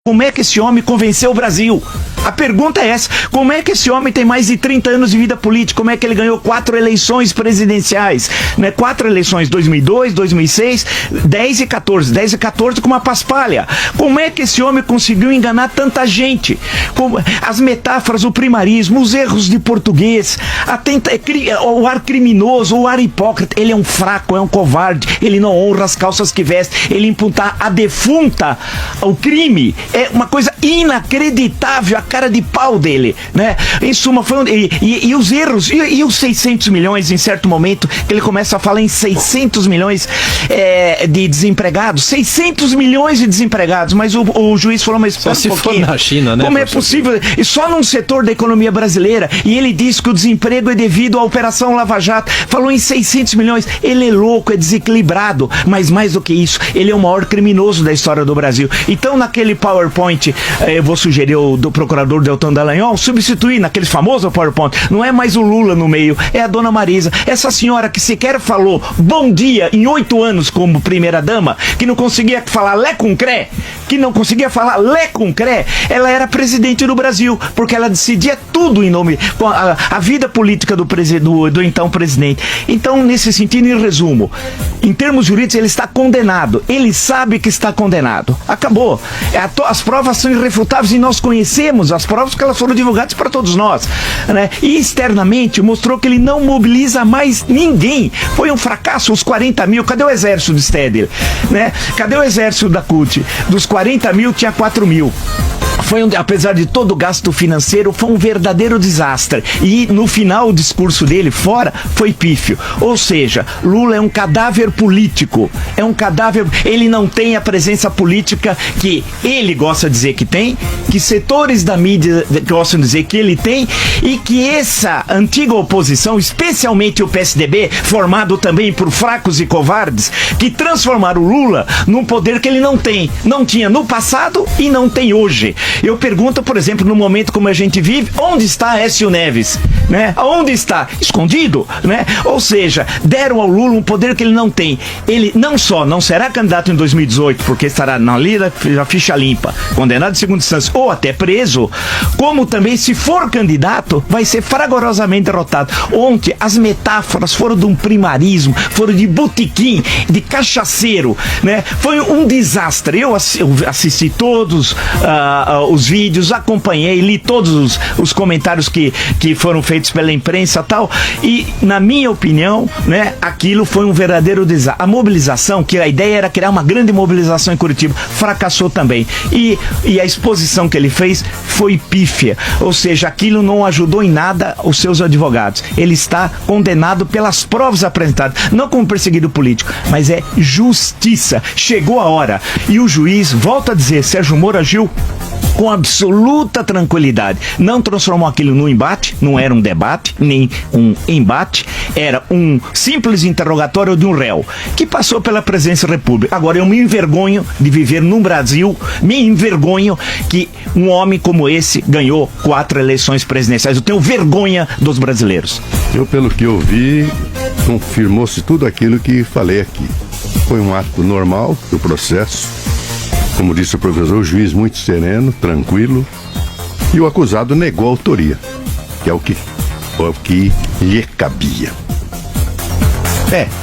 Como é que esse homem convenceu o Brasil? A pergunta é essa. Como é que esse homem tem mais de 30 anos de vida política? Como é que ele ganhou 4 eleições presidenciais? Né? 4 eleições, 2002, 2006, 10 e 14. 10 e 14 com uma paspalha. Como é que esse homem conseguiu enganar tanta gente? As metáforas, o primarismo, os erros de português, o ar criminoso, o ar hipócrita. Ele é um fraco, é um covarde. Ele não honra as calças que veste. Ele imputar a defunta, o crime. É uma coisa inacreditável, a cara de pau dele, né? Em suma, e os erros, e os 600 milhões em certo momento, que ele começa a falar em 600 milhões de desempregados, 600 milhões de desempregados, mas o juiz falou, mas só se for na China, né? Como é possível? E só num setor da economia brasileira, e ele disse que o desemprego é devido à Operação Lava Jato, falou em 600 milhões, ele é louco, é desequilibrado, mas mais do que isso, ele é o maior criminoso da história do Brasil. Então, naquele PowerPoint, eu vou sugerir do procurador Deltan Dallagnol substituir naquele famoso PowerPoint. Não é mais o Lula no meio, é a dona Marisa. Essa senhora que sequer falou bom dia em 8 anos como primeira-dama, que não conseguia falar lé com cré, ela era presidente do Brasil, porque ela decidia tudo em nome, a vida política do então presidente. Então, nesse sentido, em resumo, em termos jurídicos, ele está condenado. Ele sabe que está condenado. Acabou. As provas são irrefutáveis e nós conhecemos as provas porque elas foram divulgadas para todos nós, né? E externamente mostrou que ele não mobiliza mais ninguém. Foi um fracasso, os 40 mil. Cadê o exército do Stedler? Né? Cadê o exército da CUT? Dos 40 mil tinha 4 mil. Apesar de todo o gasto financeiro, foi um verdadeiro desastre. E no final o discurso dele, fora, foi pífio. Ou seja, Lula é um cadáver político. É um cadáver. Ele não tem a presença política que ele gosta de dizer que tem, que setores da mídia gostam de dizer que ele tem, e que essa antiga oposição, especialmente o PSDB, formado também por fracos e covardes, que transformaram o Lula num poder que ele não tem. Não tinha no passado e não tem hoje. Eu pergunto, por exemplo, no momento como a gente vive, onde está Aécio Neves? Né? Onde está? Escondido, né? Ou seja, deram ao Lula um poder que ele não tem. Ele não só não será candidato em 2018, porque estará na lida, a ficha limpa, condenado em segunda instância ou até preso, como também, se for candidato, vai ser fragorosamente derrotado. Ontem, as metáforas foram de um primarismo, foram de botequim, de cachaceiro, né? Foi um desastre. Eu assisti todos os vídeos, acompanhei, li todos os comentários que foram feitos pela imprensa e tal, e na minha opinião, né, aquilo foi um verdadeiro desastre. A mobilização, que a ideia era criar uma grande mobilização em Curitiba, fracassou também, e a exposição que ele fez foi pífia, ou seja, aquilo não ajudou em nada os seus advogados. Ele está condenado pelas provas apresentadas, não como perseguido político, mas é justiça. Chegou a hora, e o juiz, volta a dizer, Sérgio Moro agiu com absoluta tranquilidade. Não transformou aquilo num embate, não era um debate, nem um embate, era um simples interrogatório de um réu, que passou pela presidência da República. Agora, eu me envergonho de viver num Brasil, me envergonho que um homem como esse ganhou 4 eleições presidenciais. Eu tenho vergonha dos brasileiros. Eu, pelo que eu vi, confirmou-se tudo aquilo que falei aqui. Foi um ato normal do processo. Como disse o professor, o juiz muito sereno, tranquilo, e o acusado negou a autoria, que é o que lhe cabia.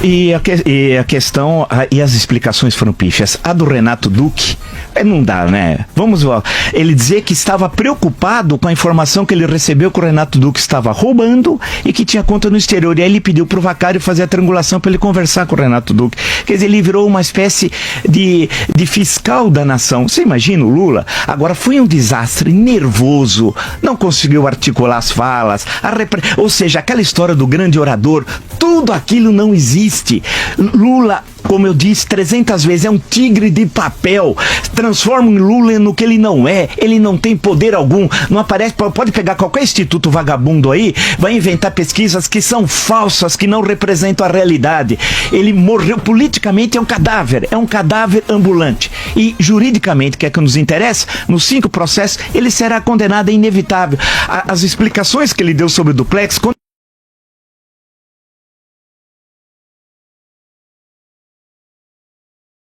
E a questão, e as explicações foram pífias. A do Renato Duque, não dá, né? Vamos lá. Ele dizer que estava preocupado com a informação que ele recebeu que o Renato Duque estava roubando e que tinha conta no exterior. E aí ele pediu pro Vacário fazer a triangulação para ele conversar com o Renato Duque. Quer dizer, ele virou uma espécie de fiscal da nação. Você imagina o Lula? Agora, foi um desastre, nervoso, não conseguiu articular as falas, ou seja, aquela história do grande orador, tudo aquilo não existe. Lula, como eu disse 300 vezes, é um tigre de papel. Transforma o Lula no que ele não é. Ele não tem poder algum. Não aparece. Pode pegar qualquer instituto vagabundo aí, vai inventar pesquisas que são falsas, que não representam a realidade. Ele morreu politicamente, é um cadáver ambulante. E juridicamente, que é que nos interessa, nos 5 processos, ele será condenado, é inevitável. As explicações que ele deu sobre o duplex